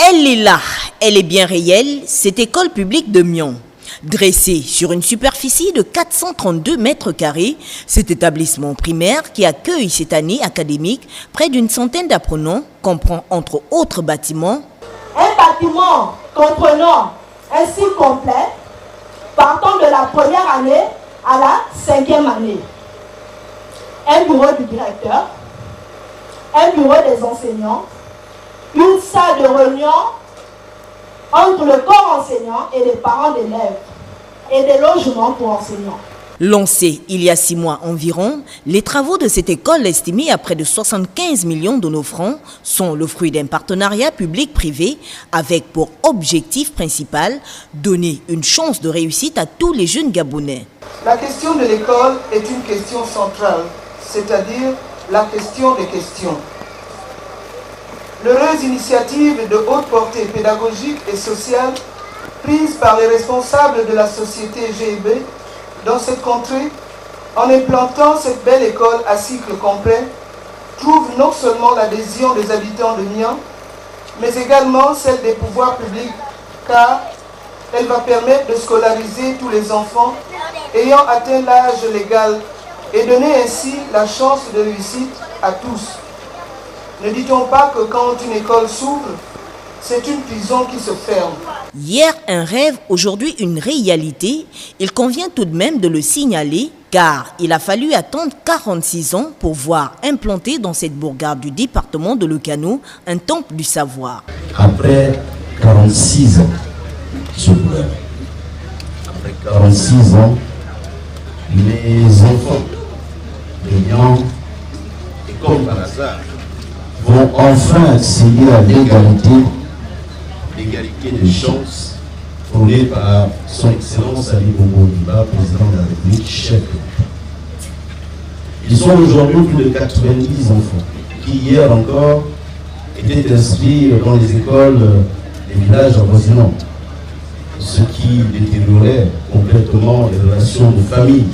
Elle est là, elle est bien réelle, cette école publique de Mion. Dressée sur une superficie de 432 mètres carrés, cet établissement primaire qui accueille cette année académique près d'une centaine d'apprenants comprend entre autres bâtiments un bâtiment comprenant un cycle complet partant de la première année à la 5e année, un bureau du directeur, un bureau des enseignants, une salle de réunion entre le corps enseignant et les parents d'élèves et des logements pour enseignants. Lancés il y a 6 mois environ, les travaux de cette école estimés à près de 75 millions de nos francs sont le fruit d'un partenariat public-privé avec pour objectif principal donner une chance de réussite à tous les jeunes Gabonais. La question de l'école est une question centrale, c'est-à-dire la question des questions. L'heureuse initiative de haute portée pédagogique et sociale prise par les responsables de la société GEB dans cette contrée, en implantant cette belle école à cycle complet, trouve non seulement l'adhésion des habitants de Mian, mais également celle des pouvoirs publics, car elle va permettre de scolariser tous les enfants ayant atteint l'âge légal et donner ainsi la chance de réussite à tous. Ne dit-on pas que quand une école s'ouvre, c'est une prison qui se ferme? Hier un rêve, aujourd'hui une réalité. Il convient tout de même de le signaler car il a fallu attendre 46 ans pour voir implanter dans cette bourgade du département de Lecano un temple du savoir. Après 46 ans, après 46 ans, les enfants de Mian, et comme par hasard, vont enfin accéder à l'égalité de chances prônée par son Excellence Ali Bongo Ondimba, président de la République, chef de l'État. Ils sont aujourd'hui plus de 90 enfants qui hier encore étaient inscrits dans les écoles des villages avoisinants, ce qui détériorait complètement les relations de famille.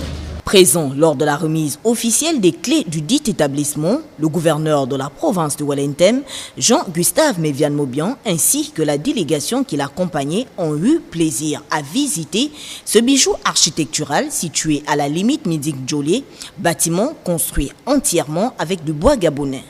Présent lors de la remise officielle des clés du dit établissement, le gouverneur de la province de Walentem, Jean-Gustave Méviane-Maubian, ainsi que la délégation qui l'accompagnait ont eu plaisir à visiter ce bijou architectural situé à la limite Midik-Djolé, bâtiment construit entièrement avec du bois gabonais.